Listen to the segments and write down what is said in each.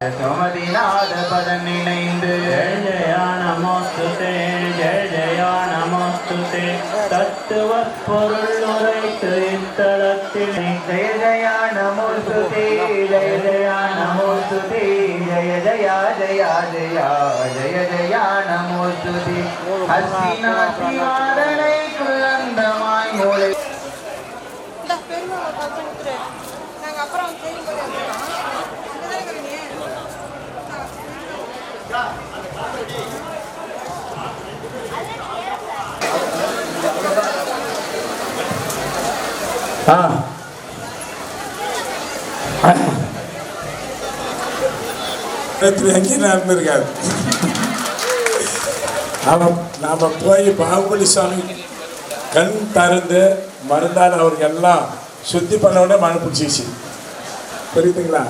சுமதிநாத பதம் நினைந்து ஜெய ஜயா நமோஸ்துதே ஜெய ஜயா நமோஸ்துதே தத்துவ பொருள் உரைத்து இத்தலத்தில் ஜெய ஜயா நமோஸ்துதே ஜெய ஜயா நமோஸ்துதே ஜெய ஜயா ஜயா ஜயா ஜெய ஜயா நமோஸ்துதே ஹஸ்தினாதி வாதனை குலந்தமாய் மூளை இருக்காரு. நாம போய் பாகுபலி சாமி கண் திறந்து மருந்தால் அவருக்கு எல்லாம் சுத்தி பண்ண உடனே மழை பிடிச்சிச்சு. புரியுதுங்களா?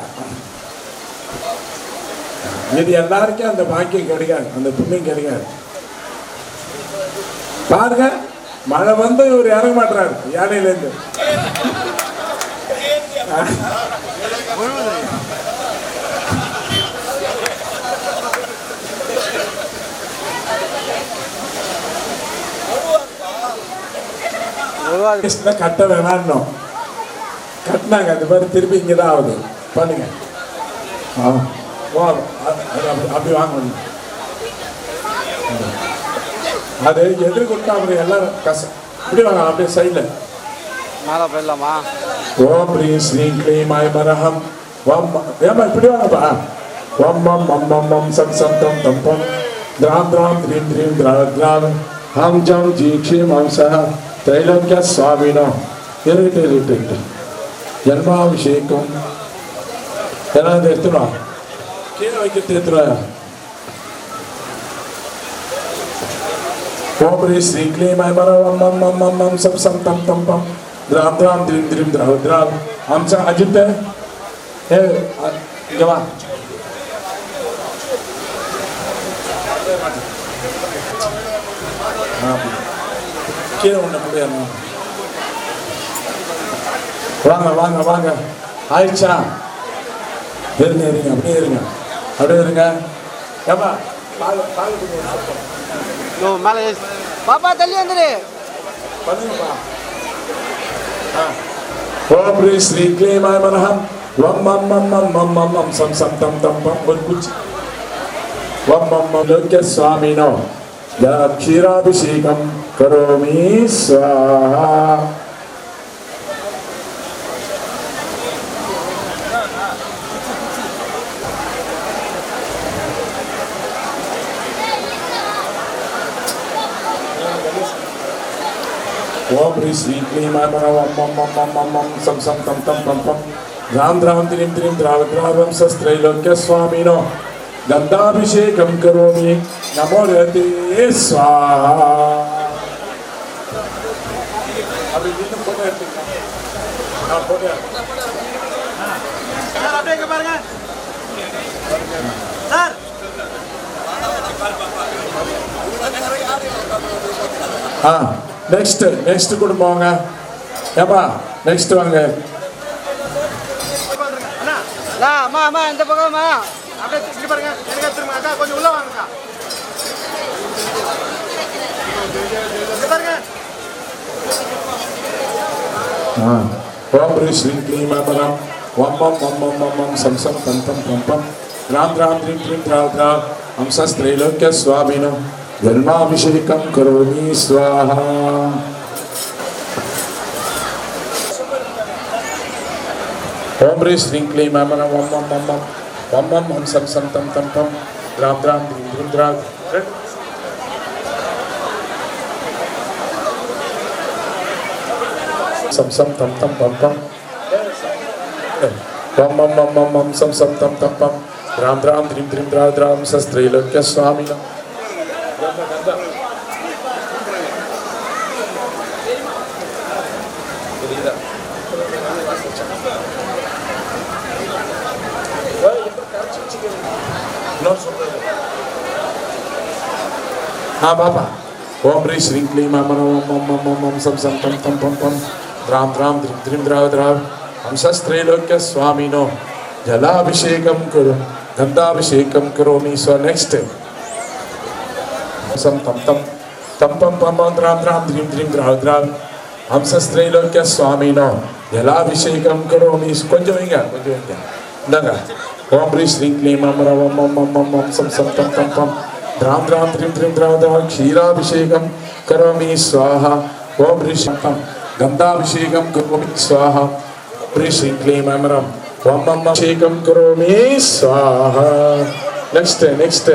இது எல்லாருக்கும் அந்த பாக்கியம் கிடைக்காது, அந்த புண்ணியம் கிடைக்காது. பாருங்க, மழை வந்து இவர் இறங்க மாட்டாரு யானையிலேருந்து. கட்ட வேணாம் கட்டினாங்க, அந்த மாதிரி திருப்பி இங்கதான் ஆகுது. பண்ணுங்க, அப்படி வாங்க. அது எதிர்கொண்டா அப்புறம் எல்லாரும் கஷ்டம். இப்படி வாங்க, அப்படியே சைட்ல மேலே போயிடலாமா? ஓம் ஸ்ரீ ஸ்ரீ க்ளீமாய மரஹம் வம். ஏமா இப்படி வாங்கப்பா. வம் வம் வம் வம் வம் சம் சம் தம் தம் பம் திராம் திராம் த்ரீம் த்ரீம் திராம் திராம் ஹம் ஜம் ஜி க்ஷீம் ஹம்சஹ தைலோக்கிய சுவாமினோ. இருட்டு ஜன்மாபிஷேகம் எல்லாம் எடுத்துடும். கீழே வைக்கிறது எடுத்துடும். ஓம் ஸ்ரீ ஸ்ரீ க்ளீமாய மரஹம் வம் வம் வம் வம் சம் சம் தம் தம் பம் द्राम द्राम द्रीम द्रीम द्राव द्राव. आमचा अजित हे जेव्हा கீழே ஒன்று முடியாது. வாங்க வாங்க வாங்க. ஆயிடுச்சா? இருங்க இருங்க, அப்படியே இருங்க, அப்படியே இருங்க. ஏப்பா மேலே பாப்பா தள்ளி வந்துரு. பண்ணுங்கப்பா. ओम श्री क्लीमाय मनहम वम मम मम मम मम मम मम सम सम तम तम पम और कुछ वम मम मम लोक्य स्वामिनो या क्षीराभिषेकम करोमि स्वाहा. ओम श्री क्लीमाय मनहम मम मम मम मम मम सम सम तम तम पम पम राम राम त्रिम त्रिम द्राव द्रावम सस्त्रैलोक्य स्वामिनो गंधाभिषेकम करोमि नमो रते स्वाहा. अभी दिन फोटो எடுத்துங்க. फोटो சார் அப்படியே பாருங்க சார். நெக்ஸ்ட் குடும்பம் வாங்க. ஏப்பா நெக்ஸ்ட் வாங்க. அம்மா அம்மா இந்த பக்கம்மா அப்படியே இங்க பாருங்க. எனக்கு திரும்ப அக்கா கொஞ்சம் உள்ள வாங்கக்கா. இங்க பாருங்க. ओम श्री क्लीमाय मनहम वम मम मम मम मम मम सम सम तम तम पम पम राम राम द्रीम द्रीम द्राव द्राव हम सस्त्रैलोक्य स्वामिनो धर्माभिषेकम करोमि स्वाहा. ओम श्री क्लीमाय मनहम वम मम मम मम वम मम हम सम सम तम तम पम राम राम द्रीम द्रीम द्राव सम सम तम तम पम पम वम मम मम मम मम सम सम तम तम पम राम राम द्रीम द्रीम द्राव द्राव सस्त्रैलोक्य स्वामिनो. हाँ बाबा. ओम श्री क्लीमाय मनहम मम मम मम मम सम सम तम तम पम पम राम राम द्रीम द्राव द्राव हम सस्त्रैलोक्य स्वामिनो जलाभिषेकम करो गंधाभिषेकम करोमि स्व नेक्स्ट सम तम तम तम पम पम द्राम द्राम द्रीम द्रीम द्राव द्राव हंसस्त्रैलोक्य स्वामिनो जलाभिषेकम करोमि கொஞ்சம் வைங்க இந்தாங்க ओम ह्रीं श्रीं क्लीं मम रम मम मम मम मम सम सम तम तम पम द्राम द्राम द्रीम द्रीम द्राव द्राव क्षीराभिषेकम करोमि स्वाहा ओम ह्रीं श्रीं तम गंधाभिषेकम करोमि स्वाहा ह्रीं श्रीं क्लीं मम रम ओम मम अभिषेकम करोमि स्वाहा नेक्स्ट नेक्स्ट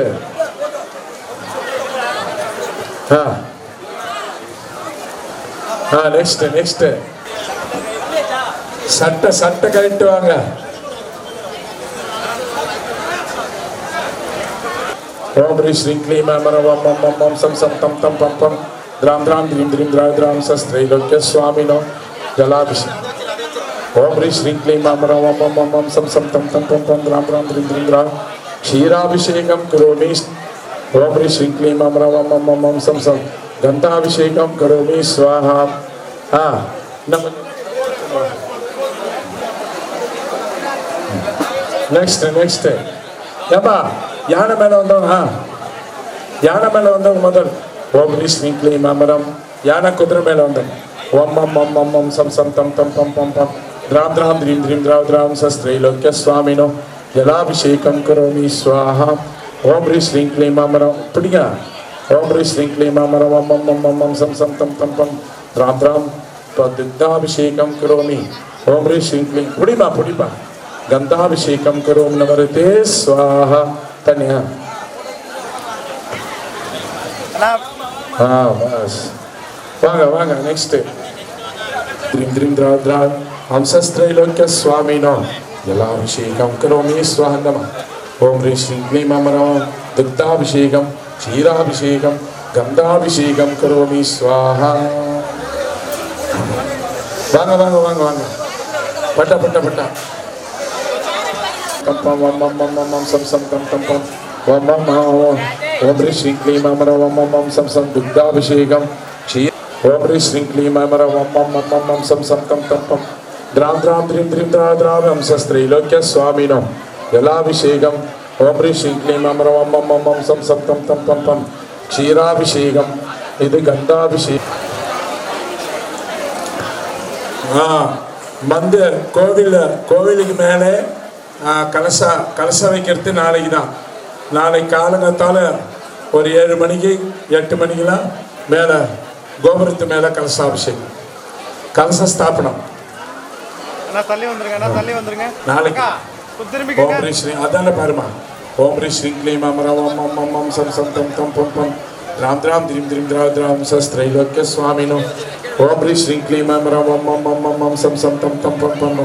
हाँ हाँ नेक्स्ट नेक्स्ट சட்டை சட்டை கழிட்டு வாங்க ओम ह्रीं श्रीं क्लीं मम रम मम मम मम सम सम तम तम पम पम द्राम द्राम द्रीम द्रीम द्राव द्राव सस्त्रैलोक्य स्वामिनो जलाभिषेकम ओम ह्रीं श्रीं क्लीं मम रम मम मम मम सम सम तम तम पम पम द्राम द्राम द्रीम द्रीम द्राव क्षीराभिषेकम करोमि ओम ह्रीं श्रीं क्लीं मम रम मम मम मम सम सम गंधाभिषेकम करोमि स्वाहा हाँ नेक्स्ट नेक्स्ट ஏப்பா யானை மேலே வந்தவங்க யானை மேலே வந்தவங்க முதல் ஓம் ह्रीं श्रीं क्लीं मम रम யானை குதிரை மேலே வந்தவங்க ஓம் मम मम मम मम सम सम तम तम पम पम पम द्राम द्राम द्रीम द्रीम द्राव द्राव सस्त्रैलोक्य स्वामिनो जलाभिषेकम करोमि स्वाहा ओम ह्रीं श्रीं क्लीं मम रम पिடிங்க ओम ह्रीं श्रीं क्लीं मम रम मम मम मम मम सम सम तम तम पम द्राम द्राम दुग्धाभिषेकम करोमि ओम ह्रीं श्रीं क्लीं पुடிமா पुடிப்பா गंधाभिषेकम करोमि नमस्ते स्वाहा तन्या हाँ बस वांगा वांगा नेक्स्ट द्रीम द्रीम द्राव द्राव हंसस्त्रैलोक्य स्वामिनो जलाभिषेकम करोमि स्वाहा नमः ओम ह्रीं श्रीं क्लीं मम रम दुग्धाभिषेकम क्षीराभिषेकम गंधाभिषेकम करोमि स्वाहा वांगा वांगा वांगा वांगा पट्टा पट्टा पट्टा पम पम मम मम मम मम सम सम तम तम पम ओम मम ओम ह्रीं श्रीं क्लीं मम रम मम मम सम सम दुग्धाभिषेकम ओम ह्रीं श्रीं क्लीं मम रम मम मम मम सम सम तम तम पम द्राम द्राम द्रीम द्रीम द्राव द्राव हंसस्त्रैलोक्य स्वामिनो जलाभिषेकम ओम ह्रीं श्रीं क्लीं मम रम मम मम सम सम तम तम पम पम क्षीराभिषेकम இது गंधाभिषेकम மந்த கோவிலுக்கு மேலே கலச வைக்கிறது நாளைக்கு தான் நாளைக்கு காலங்கத்தால் ஒரு 7 மணிக்கு 8 மணிக்கெல்லாம் மேலே கோபுரத்து மேலே கலசாபிஷேகம் கலச ஸ்தாபனம் நாளைக்கு ஓம் ह्रीं श्रीं அதான பாருமா ஓம் ह्रीं श्रीं क्लीं मम रम मम मम मम सम सम तम तम पम पम द्राम द्राम द्रीम द्रीम द्राव द्राव सस्त्रैलोक्य स्वामिनो ओम ह्रीं श्रीं क्लीं मम रम मम मम मम मम सम सम तम तम पम पम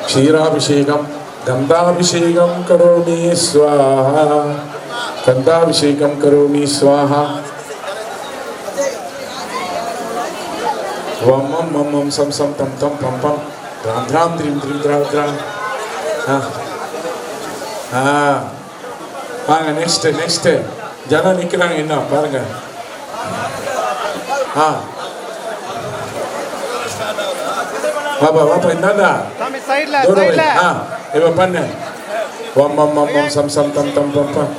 क्षीराभिषेकम गंधाभिषेकम करोमि स्वाहा गंधाभिषेकम करोमि स्वाहा ओम मम मम मम सम सम तम तम पम पम द्राम द्राम द्रीम द्रीम द्राव द्राव வாங்க நெக்ஸ்ட் நெக்ஸ்ட் ஜனம் நிற்கிறாங்க இன்னும் பாருங்க வாப்பா வாப்பா இந்தாண்டா இவ பண்ணு ஓம் மம் மம் மம் சம் சம் தம் தம் பம் பம்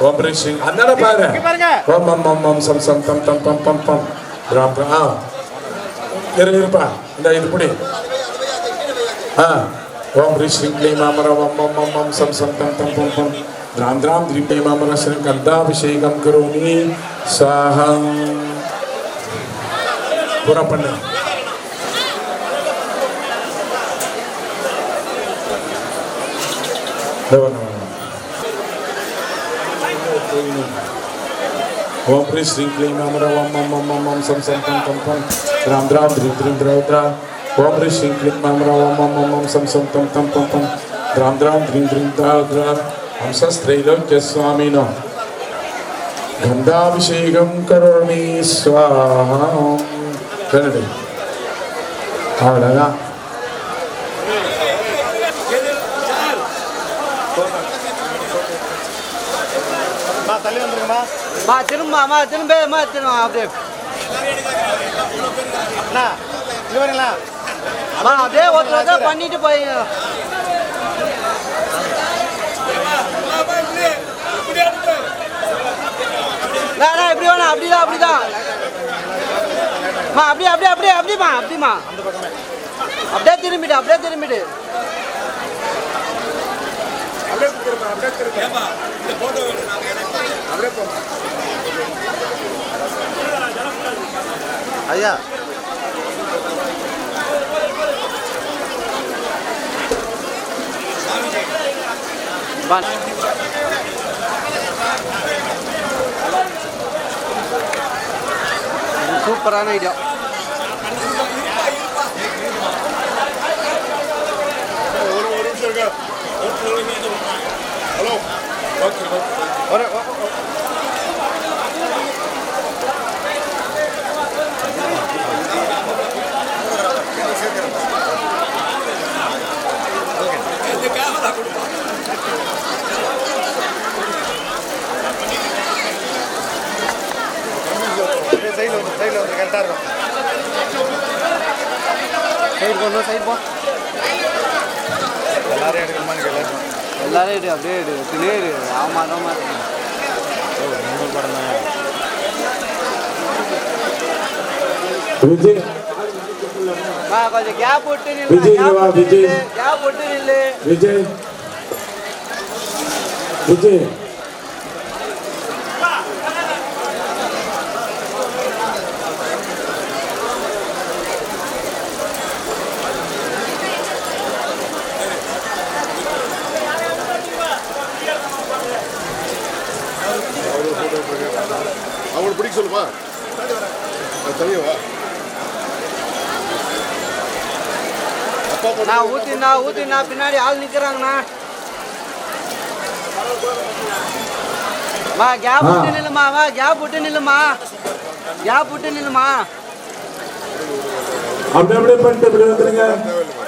ஓம் ह्रीं श्रीं அந்தாண்ட பாரு ஓம் மம் மம் மம் சம் சம் தம் தம் பம் பம் பம் ராம் இருப்பா இந்த இது புடி ओम ह्रीं श्रीं क्लीं मम रम मम मम मम सम सम तम तम पम पम द्राम द्राम द्रीं क्लीं मम रम श्रीं गंधाभिषेकम करोमि स्वाहा पूरा पढ़ना ओम ह्रीं श्रीं क्लीं मम रम मम मम मम सम सम तम तम पम द्राम द्राम द्रीं द्रीं द्राव द्राव ओम ह्रीं श्रीं क्लीं मम रम मम मम सम सम तम तम पम पम द्राम द्राम द्रीं द्रीं द्राव द्राव हंसस्त्रैलोक्य स्वामिनो गंधाभिषेकम करोमि स्वाहा कन्नड अवलगा திரும்ப அப்படியே அப்படியே ஒருத்தர் பண்ணிட்டு போய் அப்படிதான் அப்படிதான் மா அப்படியே அப்படியே அப்படியே அப்படிமா அப்படிமா அப்படியே திரும்பிடு அப்படியே திரும்பிடு ஐயா சூப்பரான ஐடியா ஹலோ சைடில் வந்து கரெக்டாக இருக்கும் சைடு போகணும் சைடு போ எல்லாரும் எடுக்கணுமான்னு கேட்கல எல்லாரும் எடு அப்படியே எடு எடுத்துனே எடு ஆமாம் ஆமாம் இன்னொரு படம் தான் விஜய் கொஞ்சம் கேப் விட்டு விஜய் விஜய் கேப் விட்டு நில்லு விஜய் விஜய் அவங்களுக்கு பிடிக்க சொல்லுமா தனியவா நான் ஊத்தினா பின்னாடி ஆள் நிக்கிறாங்கண்ணா வா கேப் விட்டு நில்லுமா வா கேப் விட்டு நில்லுமா கேப் விட்டு நில்லுமா அப்படியே பண்ணிட்டு இப்படி வந்துருங்க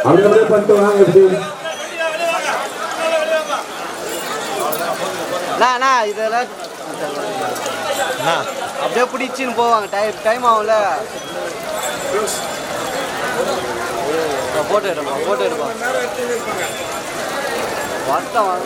அப்படியே பண்ணிட்டு வாங்க இப்படி இதெல்லாம் அப்படியே பிடிச்சின்னு போவாங்க டைம் ஆகும்ல போட்டோ எடுப்போம் வருத்தம் வாங்க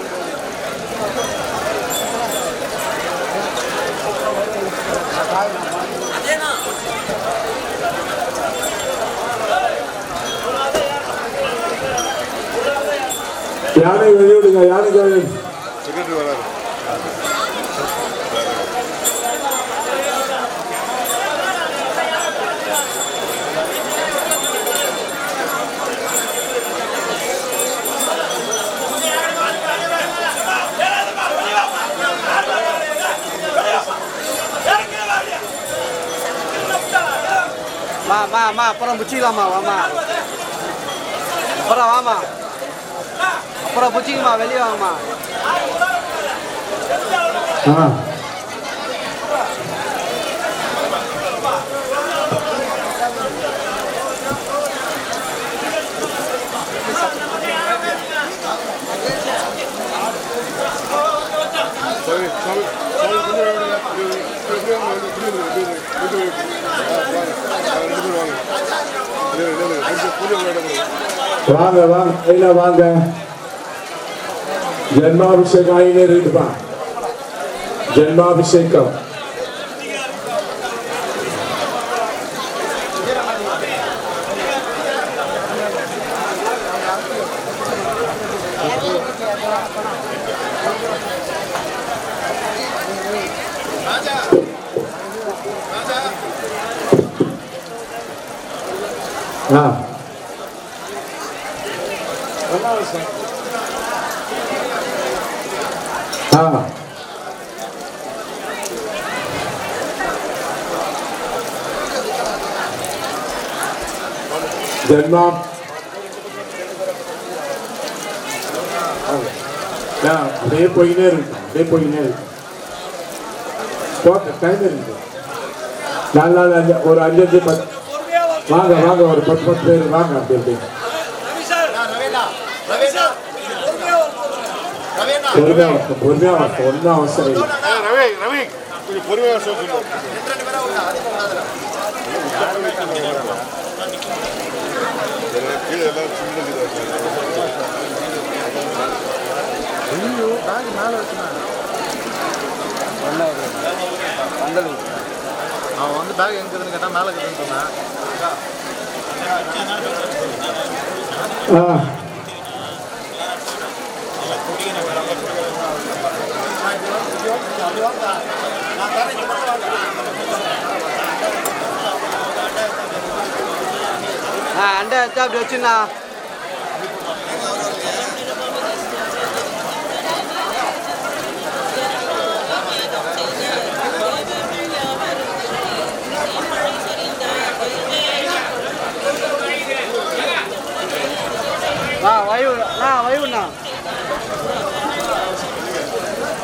யானை வெளியிடுங்க யானைக்கு வெளியிடு செக்ரட்டரி வராரு மா அப்புறம் பிடிச்சிக்கலாமா வாமா அப்புறம் வாமா அப்புறம் பிடிச்சிக்கமா வெளியே வாங்கம்மா வாங்க வாங்க கையில வாங்க ஜென்மாபிஷேகம் ஆகினே இருக்குப்பா ஜென்மாபிஷேகம் ஜென்மா அப்படியே போயினே இருக்கு அப்படியே போயினே இருக்கு டைம் இருக்கு 4 நாள் ஒரு 5 10 வாங்க வாங்க ஒரு 10 பேர் வாங்க அப்படி அப்படி பொறுமையா ஒன்றும் அவசரம் இல்லை ரவி கொஞ்சம் பொறுமையாக சொல்லுங்க கீழே எல்லாம் மேலே வச்சுனா அவன் வந்து பேக் எங்கே இருக்குதுன்னு கேட்டால் மேலே இருக்குதுன்னு சொன்னேன். அண்டை எடுத்து அப்படி வச்சுண்ணா. வைவுண்ணா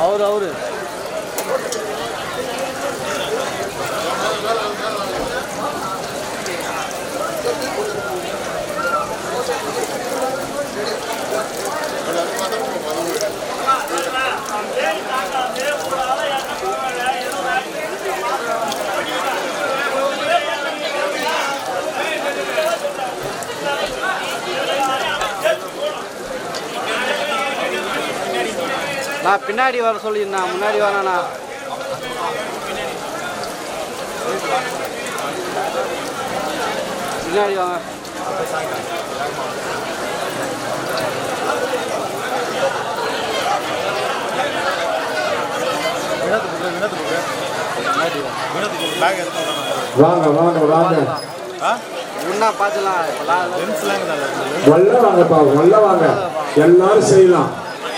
அவரு நான் பின்னாடி வர சொல்லியிருந்தேன், முன்னாடி வரேண்ணா. பின்னாடி வாங்க. வாங்க வாங்க வாங்க ஒன்றா பார்த்துலாம். வல்ல வாங்கப்பா, வல்ல வாங்க. எல்லாரும் செய்யலாம்,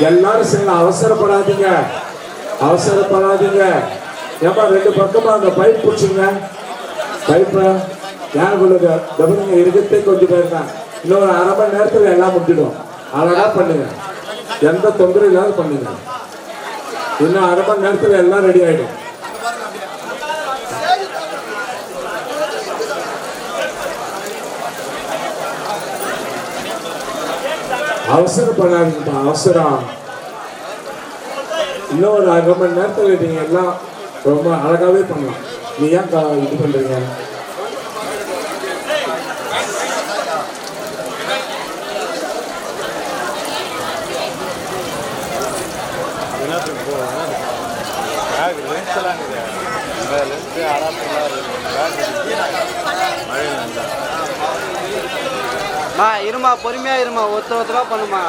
எல்லாரும் செய்யலாம். அவசரப்படாதீங்க, அவசரப்படாதீங்க. ஏப்பா 2 பக்கமா அந்த பைப் பிடிச்சிங்க. பைப்பை யார் சொல்லுங்க, கவனிங்க. இருக்கத்தே கொஞ்சம் பேர் தான். இன்னொரு 1/2 மணி நேரத்தில் எல்லாம் முடிஞ்சிடும். அழகா பண்ணுங்க, எந்த தொந்தரவு இல்லாத பண்ணுங்க. இன்னும் 1/2 மணி நேரத்தில் எல்லாம் ரெடி ஆயிடும். அவசரப்படாதீங்கப்பா, அவசரம். இன்னும் ஒரு 1/2 மணி நேரத்தில் நீங்க எல்லாம் ரொம்ப அழகாவே பண்ணலாம். நீ ஏன் இது பண்றீங்க? இருமா, பொறுமையா இருமா, ஒருத்தரா பண்ணுமா.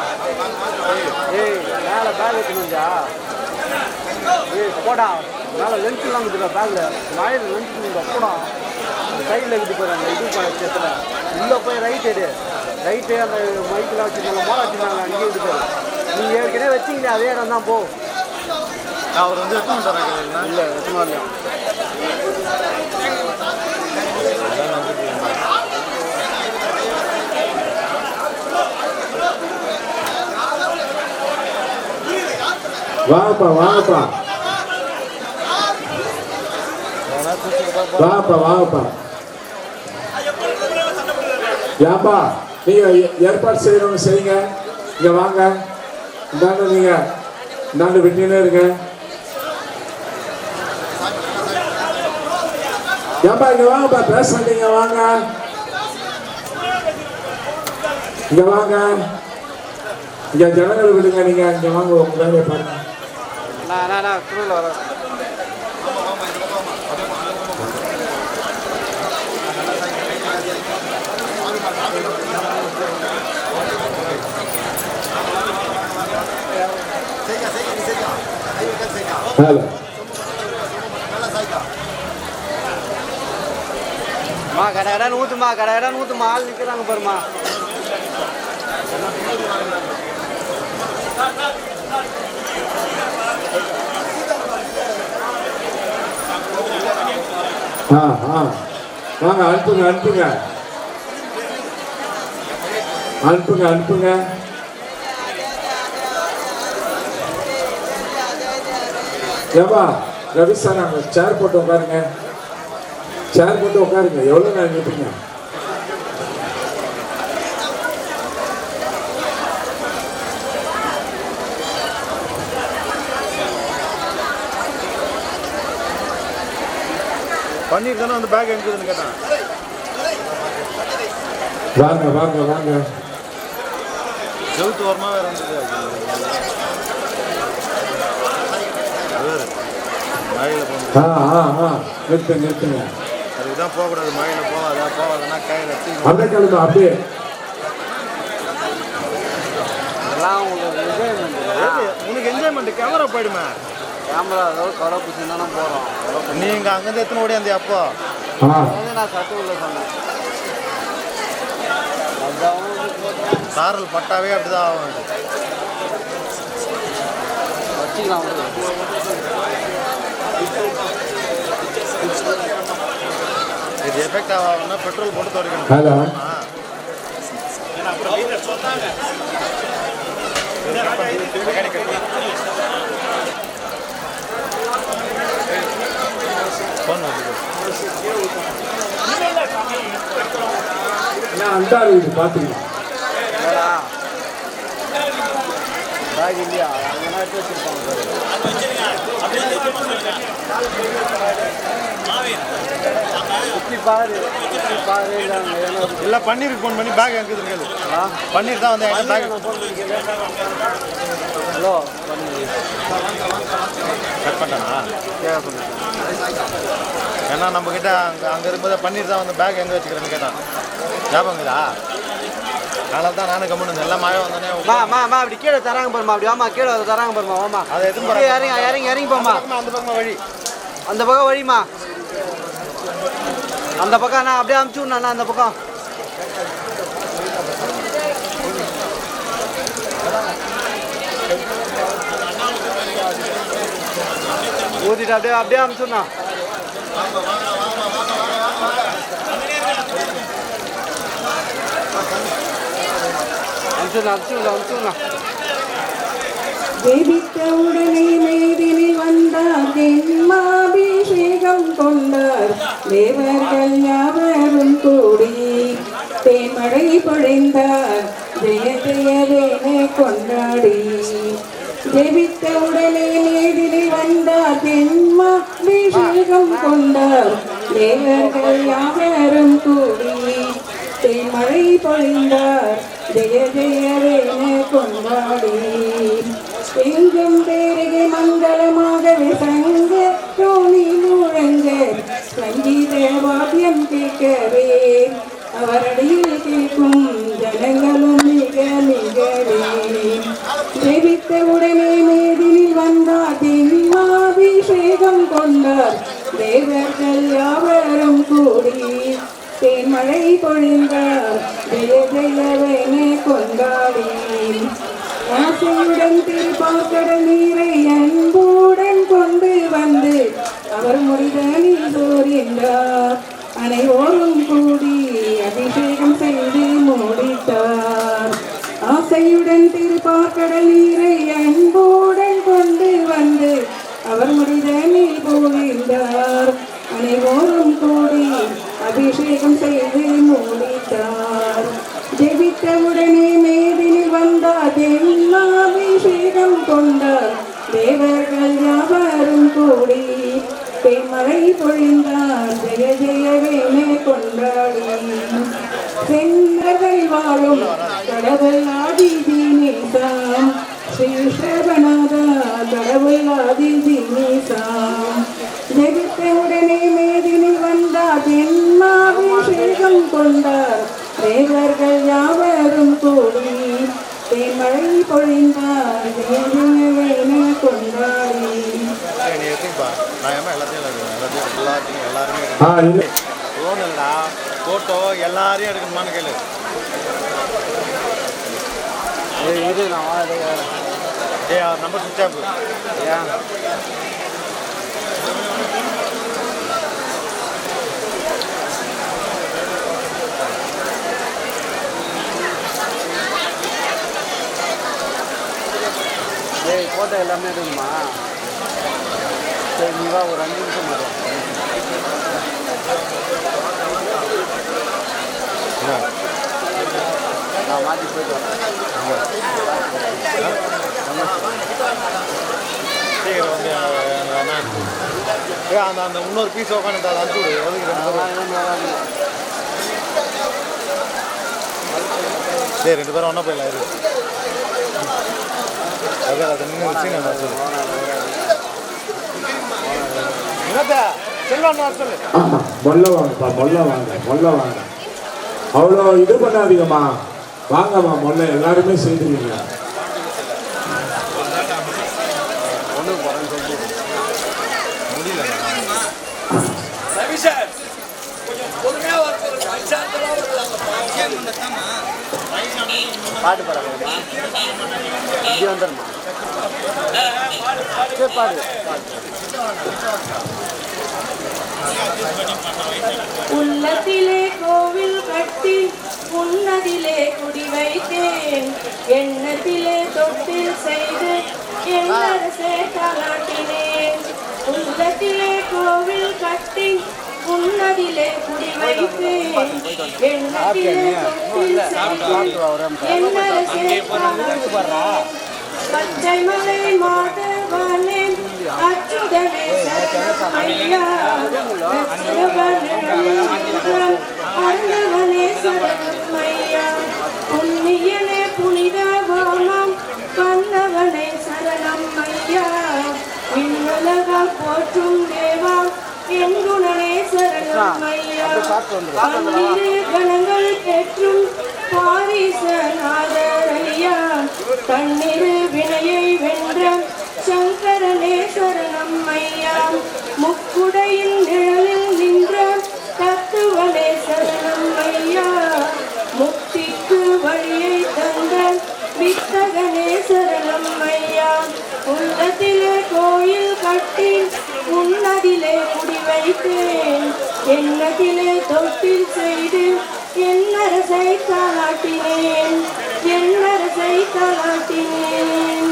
ஏய் மேலே பேக் வைக்கணும்டா. ஏய் போடா, மேலே லென்ஸ் எல்லாம் இருக்குதா பேக்ல. மழையில் லென்ஸ் இருக்குதா போடா. சைடில் இருக்குது போகிறாங்க. இது இடத்துல உள்ளே போய் ரைட் எடு. ரைட்டு அந்த மைக்கெலாம் வச்சுருந்தாங்க, மோளை வச்சுருந்தாங்க, அங்கேயே இது போய். நீங்கள் ஏற்கனவே வச்சிங்களே அதே இடம் தான். போ. அவர் வந்து இல்லை எத்தனை வரலையா? வாங்கப்பா வாங்கப்பா வாங்கப்பா வாங்கப்பா. ஏன்பா நீங்க ஏற்பாடு செய்யறவங்க செய்யுங்க. இங்க வாங்க, இந்தாண்டு நீங்க இந்தாண்டு விட்டுனே இருங்க. ஏன்பா இங்க வாங்கப்பா, பேசாதீங்க, வாங்க இங்க வாங்க. இங்க ஜனங்கள் விடுங்க, நீங்க இங்க வாங்க, உங்க வேலையை பாருங்க. குழுவில் வர கடை ஊத்துமா, கடை ஊத்துமா. ஆள் நிற்கிறாங்க பாருமா. வாங்க, அனுப்புங்க அனுப்புங்க அனுப்புங்க அனுப்புங்க. ஏப்பா ரவி சார், நாங்கள் சேர் போட்டு உட்காருங்க, சேர் போட்டு உட்காருங்க. எவ்வளோ நேரம் நிற்பீங்க? பன்னீர் தானே அந்த பேக் எங்குதுன்னு கேட்டான். வாங்க வாங்க வாங்க. செவுத்து ஓரமாக வேறு இருந்தது. நிறுத்துங்க நிறுத்துங்க. இதான் போகக்கூடாது, மழையில் போகாதுன்னா கையில் அப்படியே கிளம்பு அப்படியே. அதெல்லாம் உங்களுக்கு என்ஜாய்மெண்ட். உனக்கு என்ஜாய்மெண்ட் கேமரா போயிடுமே. கேமரா ஏதாவது கவலை பிடிச்சி தானே போகிறோம். நீங்கள் அங்கேருந்து எத்தனை ஓடி அந்த அப்போ நான் சத்து உள்ள சொன்னேன். அதுதான் சாரல் பட்டாவே அப்படிதான் ஆகும். வச்சுக்கலாம். இது எஃபெக்ட் ஆகும்னா பெட்ரோல் போட்டு துடைக்கணும். ஹலோ அண்டாரு இது பார்த்துக்கலாம். பேக் இல்லையா? அங்கே எடுத்து வச்சுருப்பாங்க. பாரு பாரு இல்லை பன்னீருக்கு ஃபோன் பண்ணி பேக் எங்குதுன்னு கேளு. பன்னீர் தான் வந்து பேக் ஹலோ கட் பண்ணானா? ஏன்னா நம்மக்கிட்ட அங்கே இருக்கும்போது பன்னீர் தான் வந்து பேக் எங்கே வச்சுக்கிறேன்னு கேட்டான். ஞாபகங்களா? அதனால தான் நானும் கம்முன்னு எல்லாம் மழை வந்தோடனே மா அப்படி கீழே தராங்க பாருமா. அப்படி வாமா, கீழே தராங்க பாருமா. வாமா அதை எதுவும் இறங்கி போமா. அந்த பக்கமாக வழி, அந்த பக்கம் வழிமா. அந்த பக்கம் நான் அப்படியே அமுச்சு விடணா. அந்த பக்கம் ஊற்றிட்டு அப்படியே அமுச்சு விடணா. அமுச்சுடா. ஜெபித்த உடனே மேதினில் வந்தார், ஜென்மாபிஷேகம் கொண்டார். தேவர்கள் யாவரும் கூடி தேன்மழை பொழிந்தார், ஜெய ஜெயவேனே கொண்டாடி. ஜெபித்த உடனே மேதினில் வந்தார், ஜென்மாபிஷேகம் கொண்டார். தேவர்கள் யாவரும் கூடி தேன்மழை பொழிந்தார், ஜெய ஜெயவேனே கொண்டாடி. எங்கும் பேருகை மங்களமாகவே சங்க தோணி முழங்க, சங்கீத வாத்தியம் கேட்கவே அவரடியில் கேட்கும் ஜனங்களும் மிக மிகவே. ஜெபித்த உடனே மேதினில் வந்தார், தென்மாபிஷேகம் கொண்டார். தேவர்கள் யாவரும் கூடி தேன்மழை பொழிந்தார், ஜெய ஜெயவேனே கொண்டாடி. ஆசையுடன் திருப்பார்க்கடல் நீரை அன்புடன் கொண்டு வந்து அவர் முடிதனில் சோரிந்தார். அனைவரும் கூடி அபிஷேகம் செய்து முடித்தார். ஆசையுடன் திருப்பார்க்கடல் நீரை அன்புடன் கொண்டு வந்து அவர் முடிதனில் போகின்றார். அனைவரும் கூடி அபிஷேகம் செய்து முடித்தார். ஜெபித்தவுடனே மேதினில் வந்தார், தென்னாபிஷேகம் கொண்டார். தேவர்கள் யாவரும் கூடி தேன்மழை பொழிந்தார், ஜெய ஜெயவேனே கொண்டாடி. சென்றர்கள் வாழும் கடவுள் ஆதி தீனேசாம், ஸ்ரீ ஸ்ரவநாதா கடவுள் ஆதி தீனேசாம். ஜெபித்தவுடனே மேதினில் வந்தார், தென்னாபிஷேகம் கொண்டார். தேவர்கள் யாவரும் கூடி தேன்மழை பொழிந்தார், ஜெய ஜெயவேனே கொண்டாடி. நீ எடுத்துப்பா, நான் எல்லாருமே ஃபோன் இல்லைடா, ஃபோட்டோ எல்லாரையும் எடுக்கணுமான்னு கேளு. இது நான் நம்பர் சுவிட்ச் ஆஃப். ஏன் ஃபோட்டோ எல்லாமே எடுக்கணுமா? சரி, நீ வா, ஒரு 5 நிமிஷம் வரும். நான் மாற்றி போயிட்டு வரேன். சீக்கிரம் வந்து அந்த இன்னொரு பீஸ் உட்காந்து அதை அனுப்பிச்சு விடு. சரி, 2 பேரும் ஒன்றா போயிடலாம். இரு அதை நின்று வச்சு நான் சொல்லு. என்னத்த மொல்ல வாங்கப்பா, மொல்ல வாங்க. அவ்வளோ இது பண்ணாதீங்கம்மா, வாங்கம்மா மொல்ல எல்லாருமே சேர்ந்துருவீங்க. பாட்டு பாடு இங்கே வந்துடுமா பாடு உள்ளத்திலே கோவில் கட்டி உன்னதிலே குடி வைத்தேன் எண்ணத்திலே தொட்டில் செய்து எண்ணரசே தாலாட்டினேன் உள்ளத்திலே கோவில் கட்டி உன்னதிலே குடி வைத்தேன் எண்ணத்திலே தொட்டில் செய்து எண்ணரசே தாலாட்டினேன் பச்சை மலை மாதவனே அச்சுதனே சரணம் ஐயா அண்ணவனே சரணம் ஐயா புண்ணியனே புனிதவானாம் கண்ணவனே சரணம் ஐயா விண்ணுலகம் போற்றும் தேவா எங்குணனே சரணம் ஐயா பன்னிரு கணங்கள் பெற்றும் பாரிசநாதரையா தன்னிரு வினையை வென்ற சங்கரனே சரணம் ஐயா முக்குடையின் நிழலில் நின்ற தத்துவனே சரணம் ஐயா முக்திக்கு வழியை தந்த வித்தகனே சரணம் ஐயா உள்ளத்திலே கோயில் கட்டி உன்னதிலே குடி வைத்தேன் எண்ணத்திலே தொட்டில் செய்து என்னரசை தாலாட்டினேன் என்னரசை தாலாட்டினேன்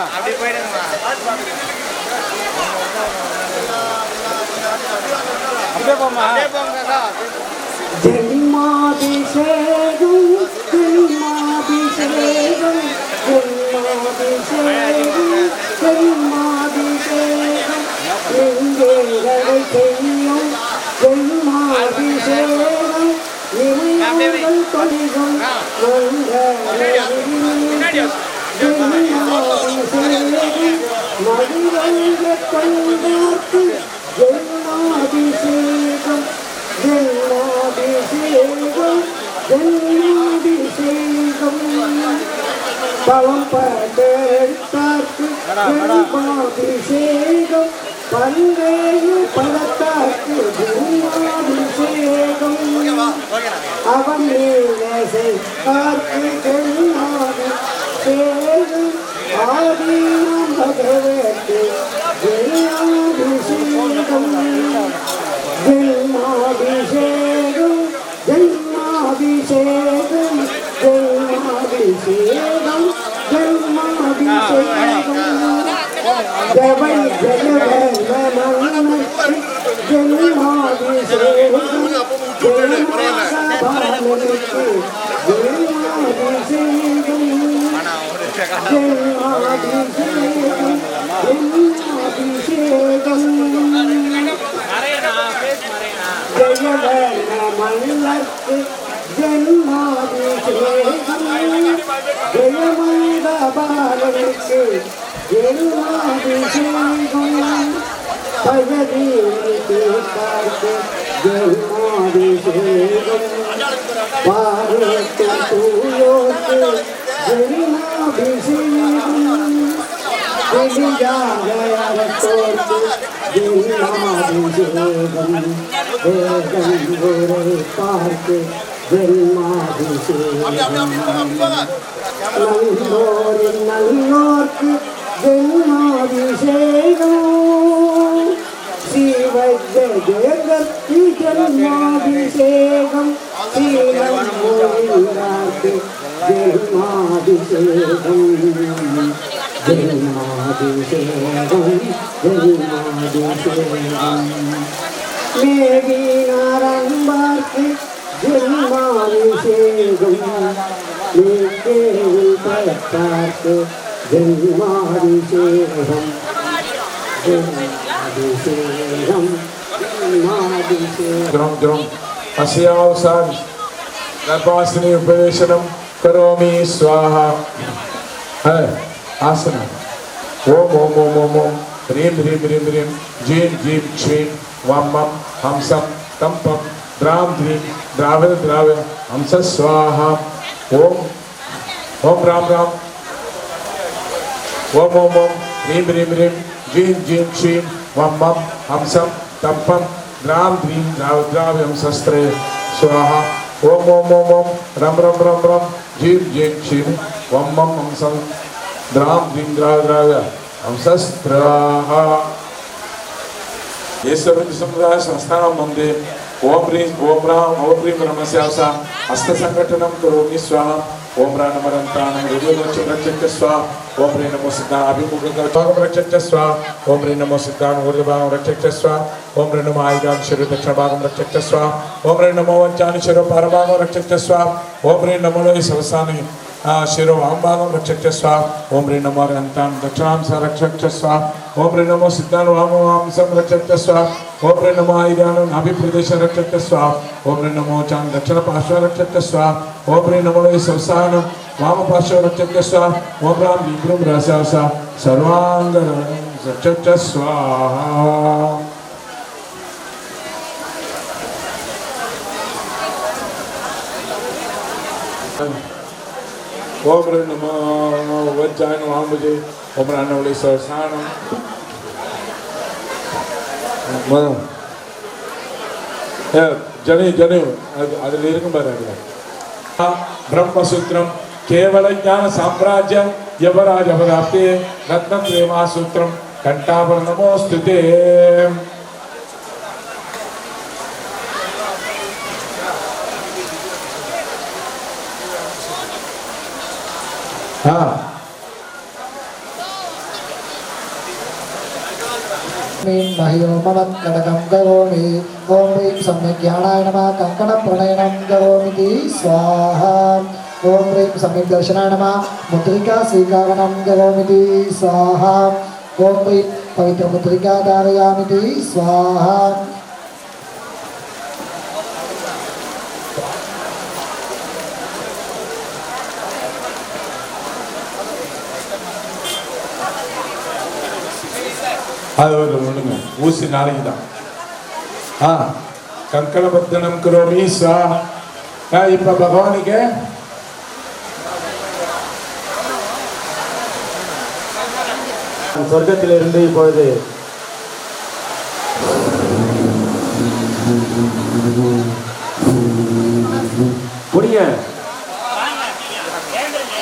அப்படியே போயிடுங்கம்மா அப்படியே போமா அப்படியே போங்க ஜென்மாபிஷேகம் ஜென்மாபிஷேகம் ஜென்மாபிஷேகம் ஜென்மாபிஷேகம் எங்கேகளை செய்யும் ஜென்மாபிஷேகம் இமையாமல் தொழிலும் மதிவந்த கொண்டார்க்கு ஜென்மாபிஷேகம் ஜென்மாபிஷேகம் ஜென்மாபிஷேகம் பலம் படைத்தார்க்கு ஜென்மாபிஷேகம் பல்வேறு பலத்தார்க்கு ஜென்மாபிஷேகம் அவன் செய்தார்க்கு ஜென்மாபிஷேகம் ஆதீனம் பகவத்து ஜென்மாபிஷேகம் ஜென்மாபிஷேகம் ஜென்மாபிஷேகம் ஜென்மாபிஷேகம் ஜென்மாபிஷேகம் ஜெவை ஜெயவர்மனமஸ்து ஜென்மாபிஷேகம் ஜென்மாசபாலனுக்கு ஜென்மாபிஷேகம் ஜென்மாபிஷேகம் ஜென்மாபிஷேகம் ஜெயவர்மனமல்லக்கு ஜென்மாபிஷேகம் ஜெயமந்தபாலனுக்கு ஜென்மாபிஷேகம் பகவதி தீர்த்தார்க்கு ஜென்மாபிஷேகம் ஜென்மாபிஷேகம் பாரத்தில் தூயோர்க்கு ஜென்மாபிஷேகம் வெளியாக அரசோர்க்கு ஜென்மாபிஷேகம் வேகம் உரை பார்த்து ஜென்மாபிஷேகம் நல்லோரின் நல்லோர்க்கு ஜென்மாபிஷேகம் சிவஜெயகர்த்தி ஜென்மாபிஷேகம் சீலம் கோவிந்தார்க்கு ஜென்மாபிஷேகம் ஜென்மாபிஷேகம் ஜென்மாபிஷேகம் மேகினாரம்பார்க்கு ஜென்மாபிஷேகம் மேகேவில் பட்டார்க்கு ஜென்மாபிஷேகம் ஜென்மாபிஷேகம் ஜென்மாபிஷேகம் द्रम द्रम अस्यावसान गर्भासिनी उपवेशनम करोमि स्वाहा है आसन ओम ओम ओम ओम ओम ह्रीं ह्रीं ह्रीं ह्रीं जीं जीं क्षीं वम वम हंसं तं पं द्रां द्रीं द्रावय द्रावय हंस स्वाहा ओम ओम राम राम ओम ओम ओम ह्रीं ह्रीं ह्रीं जीं जीं क्षीं वम वम हंसं तं पं द्रां द्रीं द्रावय द्रावय हंसस्त्रे स्वाहा ओम ओम ओम ओम रम रम रम रम जीं जीं क्षीं वम वम हंसं द्रां द्रीं द्रावय द्रावय हंसस्त्राहा येसवृत्ति समुदाय संस्थान मंदिर ओम ह्रीं ओम राम ओम ह्रीं ब्रह्मस्यावसा हस्त संघटनम करोमि स्वाहा ओम रानमरंतानं हृदयलोचन रक्षक स्वाहा ओम ह्रीं नमो सिद्धां अभिमुखं रक्षक स्वाहा ओम ह्रीं नमो सिद्धां ऊर्ध्वभागं रक्षक स्वाहा ओम ह्रीं नमो आयुधां शिरो दक्षिणभागं रक्षक स्वाहा ओम ह्रीं नमो वंचानि शिरो पारभागं रक्षक स्वाहा ओम ह्रीं नमो लोहि सवसानि शिरो वामभागं रक्षक स्वाहा ओम ह्रीं नमो अरहन्तां दक्षिणांस रक्षक स्वाहा ओम ह्रीं नमो सिद्धां वामवांसं रक्षक स्वाहा ओम ह्रीं नमो आयुधानं नाभिप्रदेश रक्षक स्वाहा ओम ह्रीं नमो चां दक्षिणपार्श्व रक्षक स्वाहा ओम ह्रीं नमो लोहि सवसानं वामपार्श्व रक्षक स्वाहा ओम राम लीब्रुं रहस्यावसा सर्वांग रक्षक स्वाहा ओम ह्रीं नमो वज्राय वामभुजे ओम राम नमो सहस्राणं जने जने அதில் இருக்கும் பாரு ब्रह्मसूत्रम केवल ज्ञान साम्राज्य यवराज अवदाप्ते रत्न प्रेमा सूत्रम कंठाभरण नमोस्तुते हाँ महिमत्कडकं करोमि ओम ह्रीं सम्यक् ज्ञानाय नमः कंकणप्रणयनं करोमि स्वाहा ओम ह्रीं सम्यक् दर्शनाय नमः मुद्रिका स्वीकारणं करोमि स्वाहा ओम ह्रीं पवित्रमुद्रिका धारयामि स्वाहा அது ஒண்ணுங்க ஊசி நாளைக்கு தான் கங்கணபத்தனம் கரோமி स्वाहा இப்ப பகவானுக்கு சொர்க்கத்திலிருந்து இப்பொழுது புடிங்க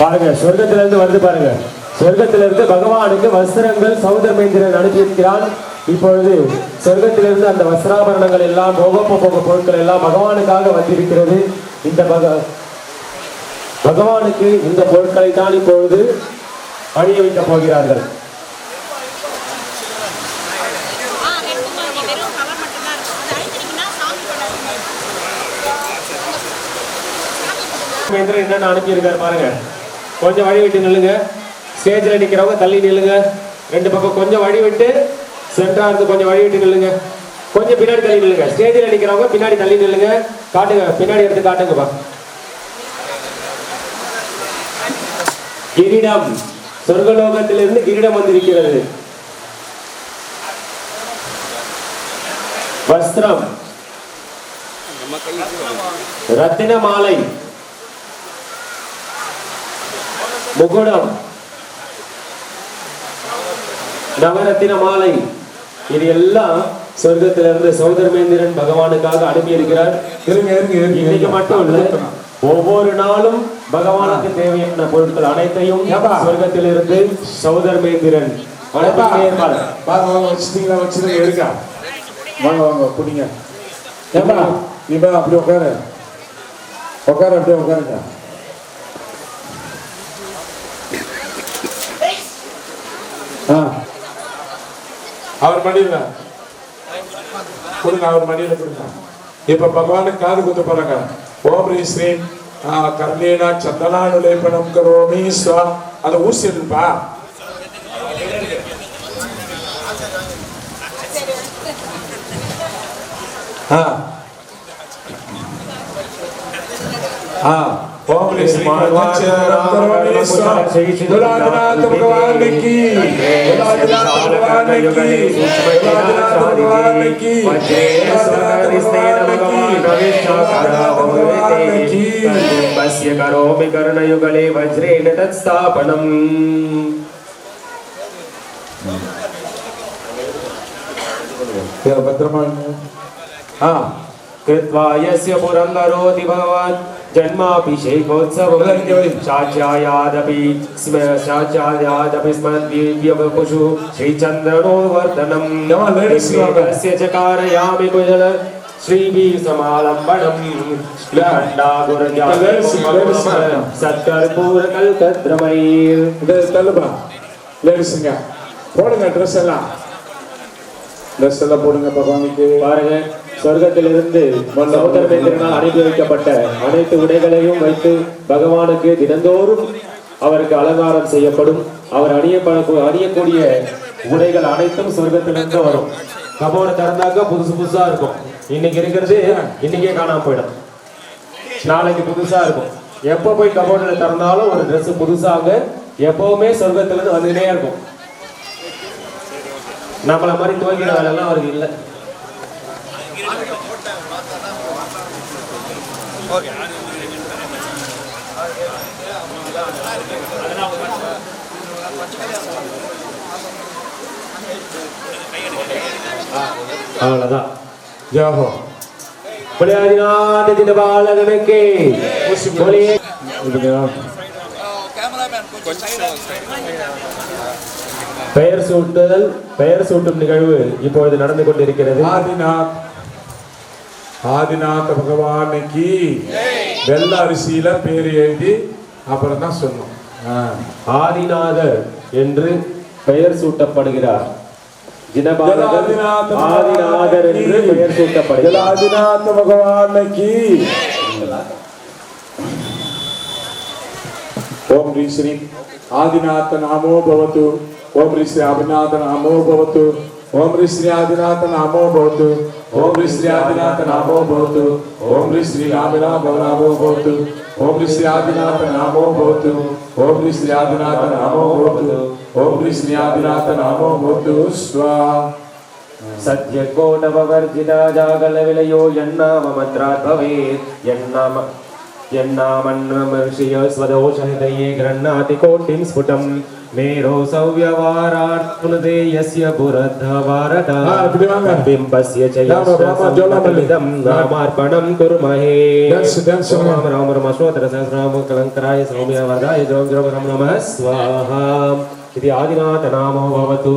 பாருங்க சொர்க்கத்திலிருந்து வருது பாருங்க சொர்க்கத்திலிருந்து பகவானுக்கு வஸ்திரங்கள் சௌதர்மேந்திரன் அனுப்பியிருக்கிறான் இப்பொழுது சொர்க்கத்திலிருந்து அந்த வஸ்திராபரணங்கள் எல்லாம் போக பொருட்கள் எல்லாம் பகவானுக்காக வந்திருக்கிறது இந்த பகவானுக்கு இந்த பொருட்களை தான் இப்பொழுது அணிய வைக்கப் போகிறார்கள் என்னென்ன அனுப்பியிருக்காரு பாருங்க கொஞ்சம் வழி விட்டு நில்லுங்க ஸ்டேஜில் நிற்கிறவங்க தள்ளி நில்லுங்க ரெண்டு பக்கம் கொஞ்சம் வழி விட்டு சென்டரா இருந்து கொஞ்சம் வழி விட்டு நில்லுங்க கொஞ்சம் பின்னாடி தள்ளி நில்லுங்க ஸ்டேஜில் நிற்கிறவங்க பின்னாடி தள்ளி நில்லுங்க காட்டுங்க பின்னாடி எடுத்து காட்டுங்கப்பா கிரீடம் சொர்க்கலோகத்திலிருந்து கிரீடம் வந்திருக்கிறது வஸ்திரம் ரத்தின மாலை, முகுடம், நவரத்தின மாலை, இது எல்லாம் சொர்க்கத்திலிருந்து சௌதர்மேந்திரன் பகவானுக்காக அனுப்பி இருக்கிறார். இன்னைக்கு மட்டும் இல்ல, ஒவ்வொரு நாளும் பகவானுக்கு தேவையான பொருட்கள் அனைத்தையும் சொர்க்கத்திலிருந்து சௌதர்மேந்திரன் வச்சுட்டீங்களா இருக்கா? வாங்க வாங்க குடிங்க. ஏப்பா நீ பா அப்படி உட்காரு அப்படியே உட்காருங்க. அவர் மடியில கொடுங்க, அவர் மடியில கொடுங்க. இப்ப பகவானுக்கு காது குத்த போறாங்க. ஓம் ரீ ஸ்ரீ கர்ணேனா சந்தனானு லேபனம் கரோமி ஸ்வா. அந்த ஊசி இருப்பா. ओम श्री भगवान की भगवान की करोमि कर्णयुगले वज्रेण तत्स्थापनम्। कृत्वा यस्य पुरन्दरोति भगवान् जन्माभिषेकोत्सवं साध्यायादपि स्मद्दिव्यवपुषु श्रीचन्द्रनो वर्धनं तस्य च कारयामि कुशल श्रीवीसमालम्बनं சத்கர்பூரகல்கத்ரமைர் போடுங்க ட்ரெஸ் எல்லாம் போடுங்க. பகவானுக்கு பாருங்க, சொர்க்கத்திலிருந்து சௌதர்மேந்திரனால் அனுப்பி வைக்கப்பட்ட அனைத்து உடைகளையும் வைத்து பகவானுக்கு தினந்தோறும் அவருக்கு அலங்காரம் செய்யப்படும். அவர் அணியக்கூடிய உடைகள் அனைத்தும் சொர்க்கத்திலிருந்து வரும். கபோர்டு திறந்தாக்க புதுசா இருக்கும். இன்னைக்கு இருக்கிறது இன்னைக்கே காணாம போயிடும், நாளைக்கு புதுசா இருக்கும். எப்போ போய் கபோர்டில் திறந்தாலும் ஒரு ட்ரெஸ் புதுசாக எப்பவுமே சொர்க்கத்திலிருந்து வந்துட்டே இருக்கும். நம்மள மாதிரி துவங்கிற வேலைலாம் அவருக்கு இல்லை. அவ்வளவுதான். ஜாஹோ புலியாதிநாத ஜிதபாலகனுக்கு பெயர் சூட்டும் நிகழ்வு இப்பொழுது நடந்து கொண்டிருக்கிறது. ஆதிநாத பகவானுக்கு வெள்ள அரிசியில பேர் எழுதி அப்புறம் தான் சொன்னோம். ஆதிநாதர் என்று பெயர் சூட்டப்படுகிறார். ஆதிநாதர் என்று பெயர் சூட்டப்படுகிறார். ஆதிநாத பகவானுக்கு ஓம் ரீ ஸ்ரீ ஆதிநாத நாமோ பவத்து. ஓம் ரீ ஸ்ரீ ஆதிநாத நாமோ பவத்து. ஓம் ரீ ஸ்ரீ ஆதிநாத நாமோ பவத்து. ஓம் ரீ ஸ்ரீ ஆதிநாத நாமோ பவத்து. ஓம் ரீ ஸ்ரீ ராமநாமோ பவத்து. ஓம் ரீ ஸ்ரீ ஆதிநாத நாமோ பவத்து. ஓம் ரீ ஸ்ரீ ஆதிநாத நாமோ பவத்து. ஓம் ரீ ஸ்ரீ ஆதிநாத நாமோ பவத்து. ஸ்வா சத்ய கோடவர்ஜிதா ஜாகல விலையோ என்னாம மத்ராத் பவேத் என்னாமன்மர்ஷிய ஸ்வதோஷஹிதயே கிரண்ணாதி கோட்டிம் ஸ்புடம் மேரோ சவ்யவாராட் புனதே யஸ்ய புரத்தவாரதா பிம்பஸ்ய ச யஸ்யம் நாமார்ப்பணம் குர்மஹே. ராம ராம ரமஸ்வதர சஹஸ்ரநாம கலங்கராய சௌம்ய வதாய ஜோம் ஜோம் ராம நமः ஸ்வாஹா. இது ஆதிநாத நாமோ பவது.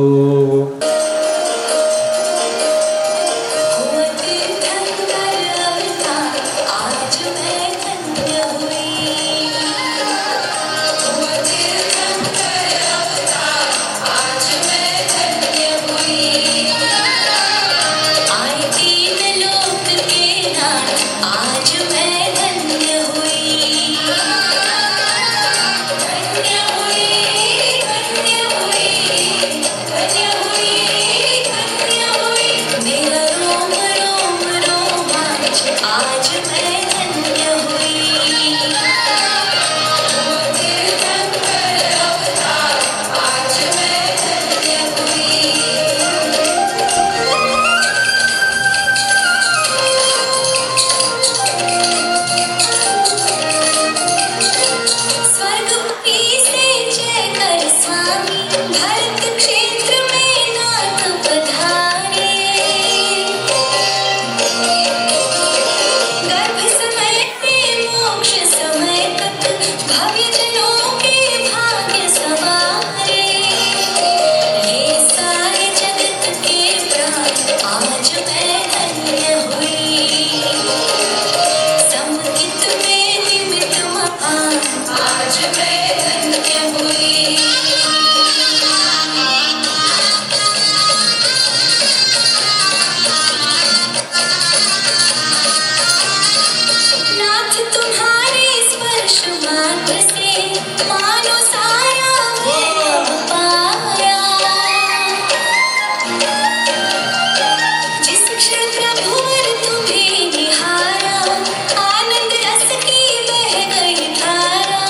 आनंद रस की बह गई धारा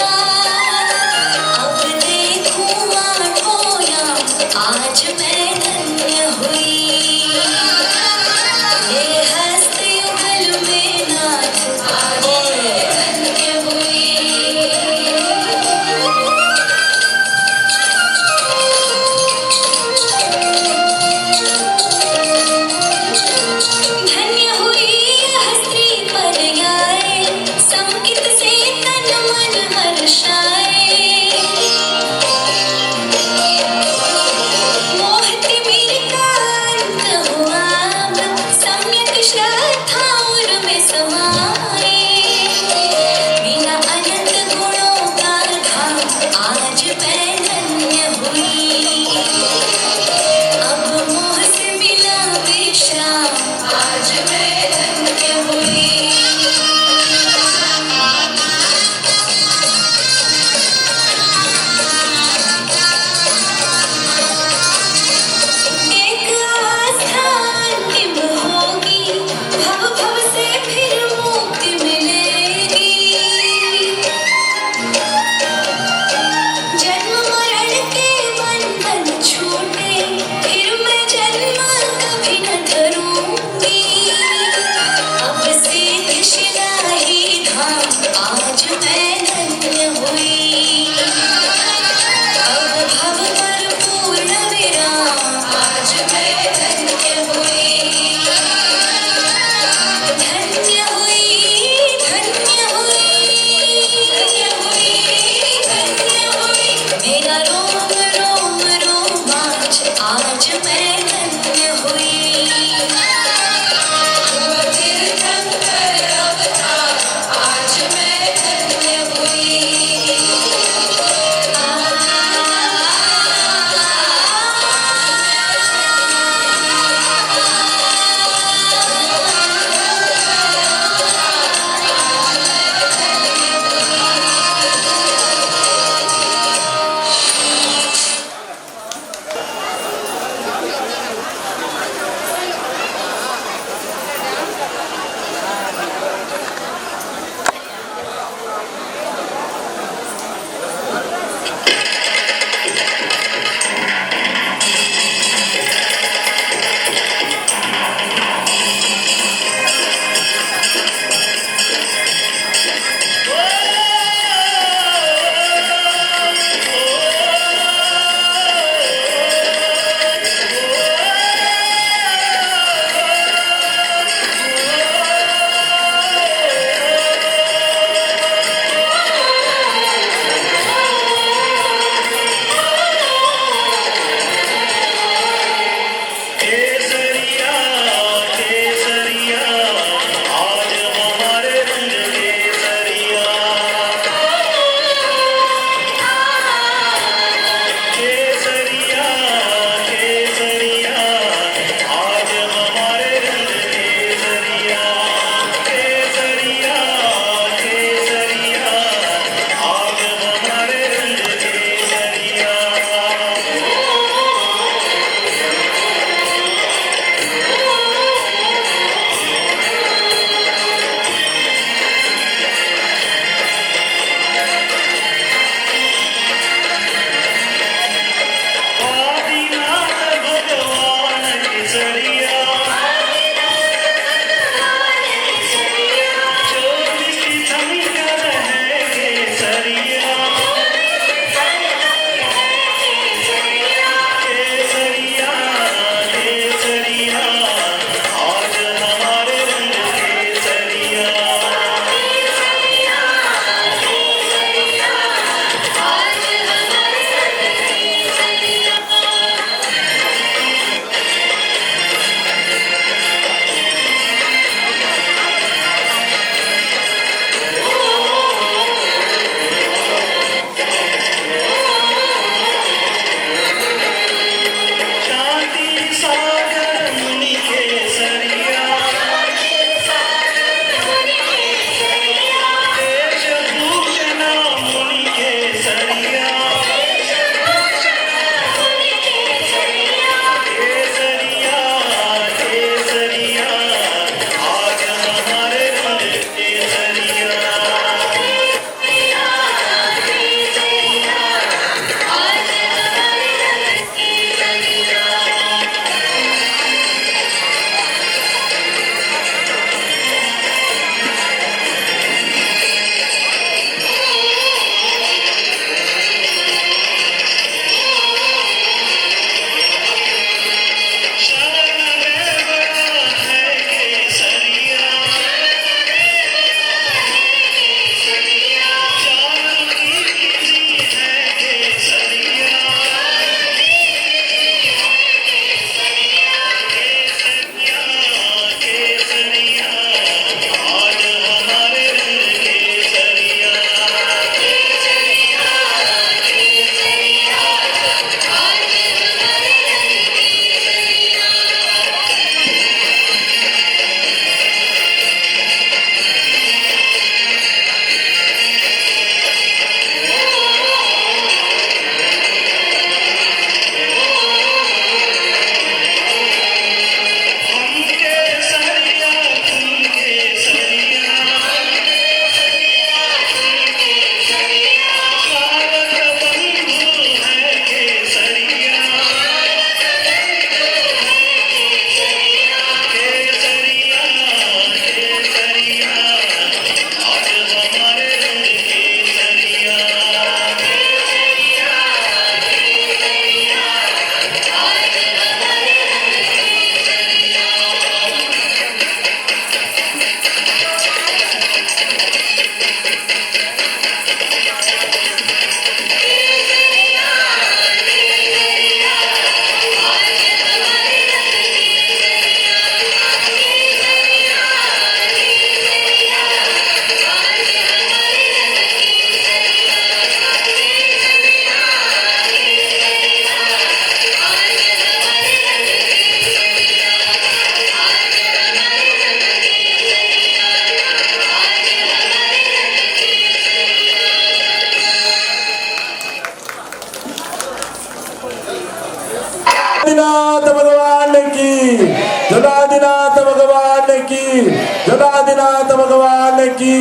யோகாதிநாத பகவானுக்கு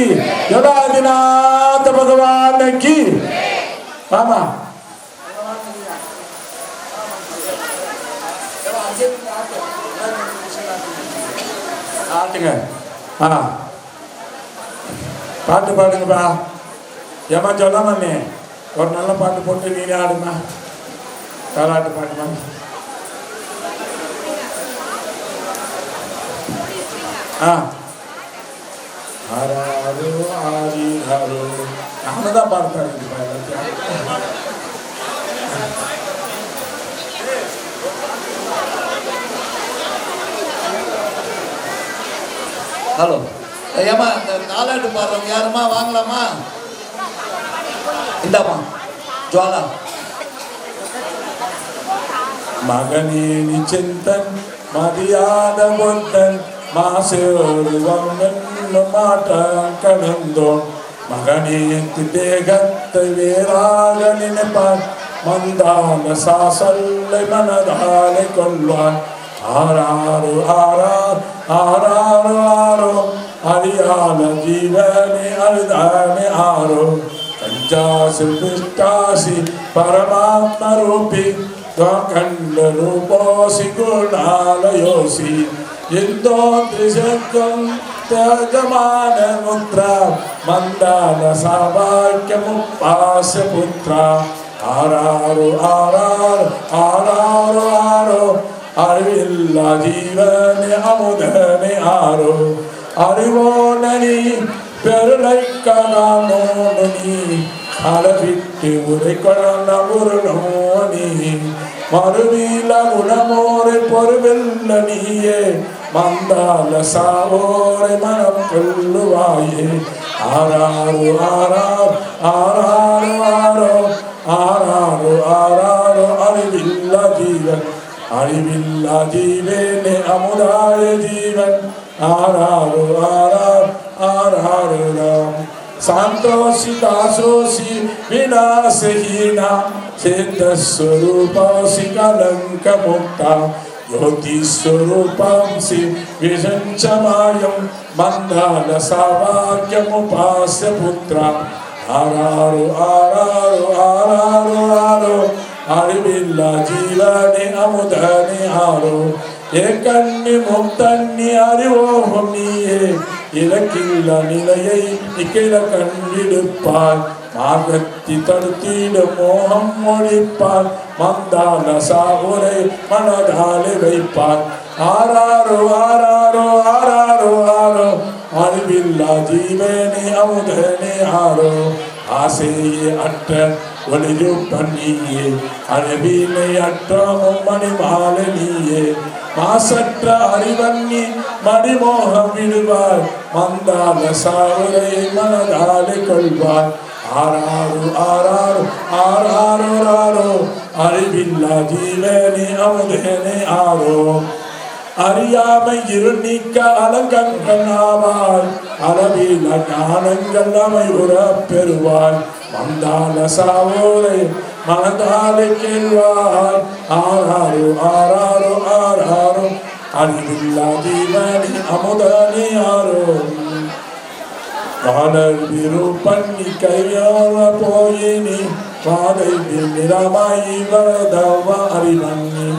யோகாதிநாத பகவானுக்கு ஆமா ஆட்டுங்க பாட்டு பாடுங்கப்பா ஏமா சொல்லாம நீ ஒரு நல்ல பாட்டு போட்டு நீ ஆடுமா தாலாட்டு பாட்டுமா ஹராரோ ஹரி ஹரோ நாம தான் பாட்டு பாடுங்கப்பா ஹலோ ஏமா இந்த தாலாட்டு பாடுறவங்க யாருமா வாங்கலாமா இந்தாமா ஜுவாலா மகனே நீ சிந்தன் மதியாத புத்தன் மாசோருவம் என்னும் மாற்றம் கடந்தோம் மகனே தேகத்தை வேறாக நினைப்பான் மந்தான சாசல்லை மனதாலை கொள்வான் ஆராரு ஆரார் ஆராரு ஆரோ அறியாத ஜீவனே அழுதானே ஆரோ கஞ்சாசி பிஷ்டாசி பரமாத்ம ரூபி கண்ட ரூபோசி குணாலயோசி இந்தோ திரிசங்கம் தேஜமான முத்ரா மந்தான சாவாக்கிய முப்பாச புத்ரா ஆராரு ஆரார் ஆராரு ஆரோ அறிவில்லா ஜீவனே அமுதனே ஆரோ அறிவோனி பெருளை கணோனி அளவிட்டு உரை கொள்ள உருணோனி மறுவீல குணமோரை பொறுவில்ல நீயே மந்தால சாவோரை மனம் கொள்ளுவாயே ஆராரு ஆரார் ஆராரு ஆரோ ஆராரு ஆராரோ அறிவில்லா ஜீவன் அறிவில்லா ஜீவனே அமுதாய ஜீவன் ஆராரு ஆரார் ஆராரு ராம் சாந்தோசி தாசோசி விநாசஹீனா சேத்தஸ்வரூபோசி கலங்க முக்தா யோதி ஸ்வரூபம்சி விசஞ்சமாயம் மந்தான சாவாக்கியமுபாஸ்ய புத்ரா ஆராரு ஆராரு ஆராரு ஆரோ அறிவில்லா ஜீவனே அமுதனே ஆரோ ஏகன்னி முக்தன்னி அறிவோகம் நீயே இலக்கில்ல நிலையை இக்கில கண்டிடுப்பாய் மார்க்கத்தி தடுத்திட மோகம் ஒழிப்பாய் மந்தான சாவுரை மனதாலே வைப்பாய் ஆராரோ ஆராரோ ஆராரோ ஆரோ அறிவில்லா ஜீவனே அமுதனே ஆரோ ஆசையே அற்ற ஒளியூட்டம் நீயே அறிவினை அற்ற மணி மாலை நீயே மாசற்ற அறிவன்னி மணிமோகம் விடுவார் மந்தால சாவுரை மனதாலே கொள்வார் ஆராரு ஆராரு ஆராரு ஆரோ அறிவில்லா ஜீவனே அமுதனே ஆரோ அறியாமை இருள் நீக்க அலங்கங்கனாவாய் அளவில ஞானங்கள் அமைவுற பெறுவாய் மந்தால சாவோரை மனதாலை கேள்வாய் ஆராரு ஆராரு ஆராரு அறிவில்லா ஜீவனே அமுதனே ஆரோ காதல் விருப்பண்ணி கையாள போயினி பாதை நிறமாயி வரதவ அறிவண்ணி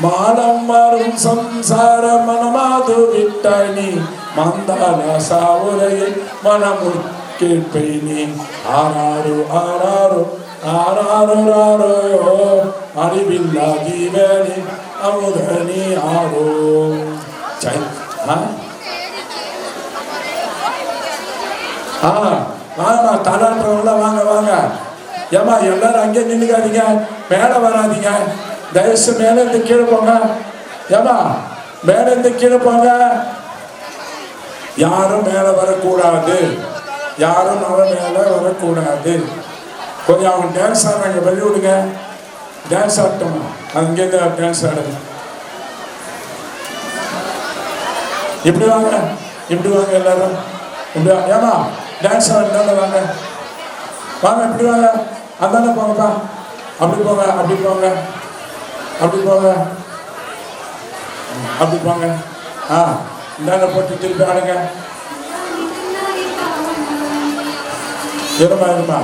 மானம் மாறும் சம்சார மனமாது விட்டனி மந்தான சாவுரையை மனமுற் கேட்பைனி ஆராரு ஆராரு ஆராரு ஆரோ அறிவில்லா ஜீவனி அமுதனி ஆரோ வாங்கம்மா தாளாட்டுறவங்களாம் வாங்க வாங்க ஏமா எல்லாரும் அங்கே நின்றுக்காதீங்க மேலே வராதிங்க தயவுசு மேலே இருந்து கீழே போங்க ஏமா மேலே இருந்து கீழே போங்க யாரும் மேலே வரக்கூடாது யாரும் அவன் மேலே வரக்கூடாது கொஞ்சம் அவங்க டான்ஸ் ஆடுறாங்க வெளியே விடுங்க டான்ஸ் ஆட்டோமா அங்கேருந்து டான்ஸ் ஆடுங்க இப்படி வாங்க எல்லாரும் இப்படி ஏமா டான்ஸ் ஆடுங்க வாங்க வாங்க இப்படி வாங்க அந்தாண்ட போங்கப்பா அப்படி போங்க அப்படி போங்க அப்படி போங்க அப்படி போங்க இந்தாங்க போட்டு திருப்பி ஆடுங்க. இருமா இருமா.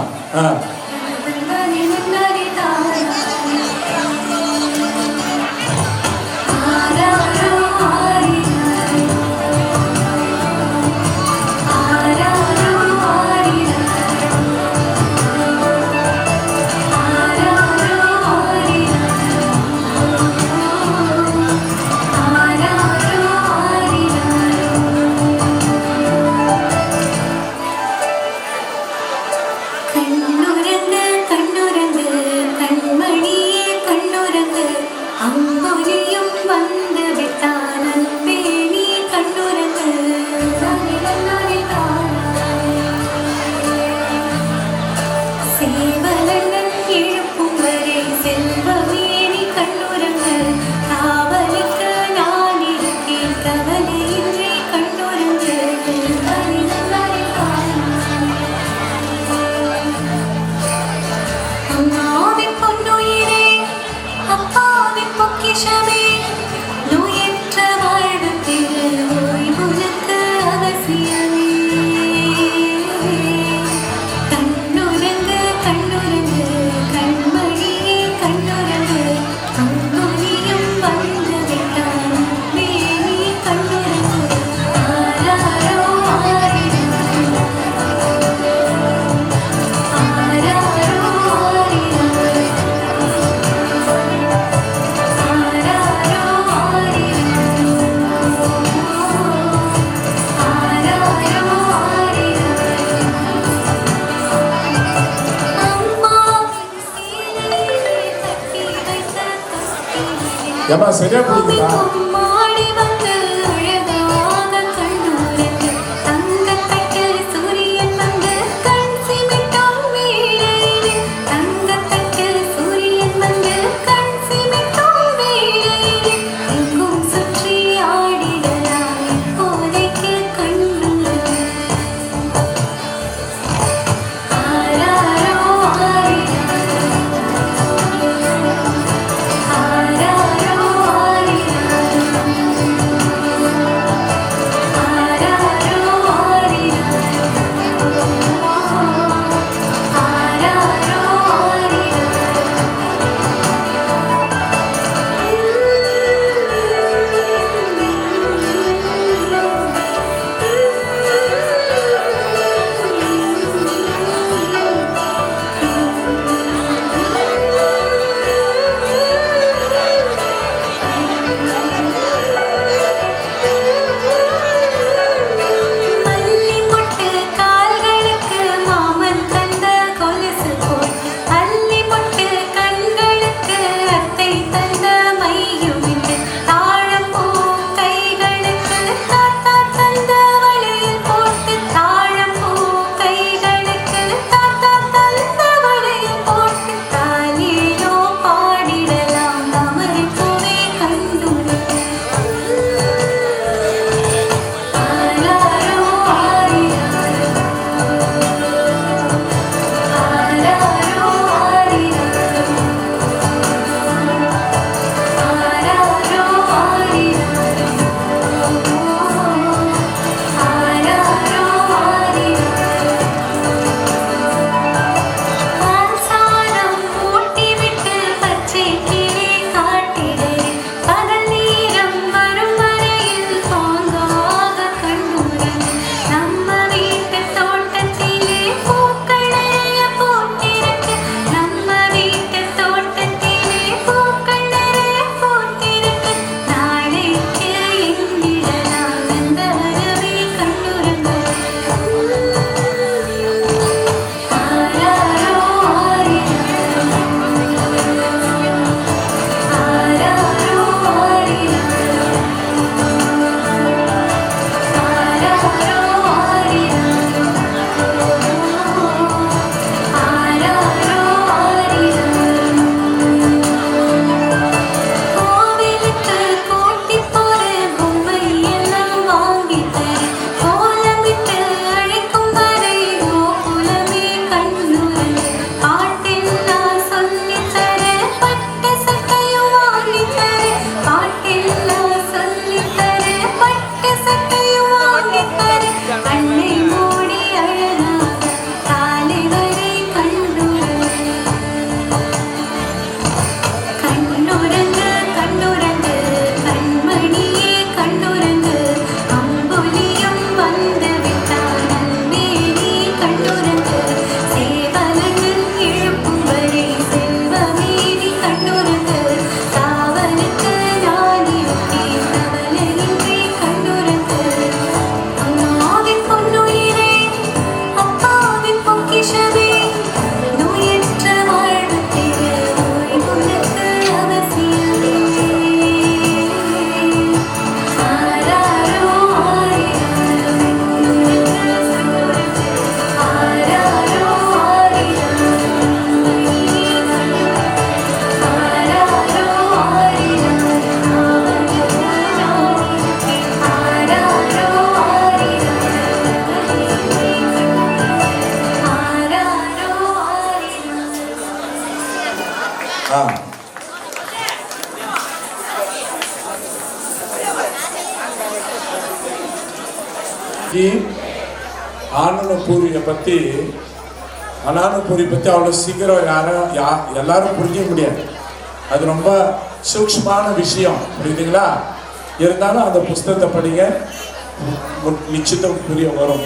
ஏமா சரியா பிடிக்குதா? ஆனந்தபூரியை பற்றி அனானபூரி பற்றி அவ்வளோ சீக்கிரம் எல்லாரும் புரிஞ்சிக்க முடியாது. அது ரொம்ப சூக்ஷ்மமான விஷயம், புரியுதுங்களா? இருந்தாலும் அந்த புஸ்தகத்தை படிங்க, நிச்சயம் புரிய வரும்.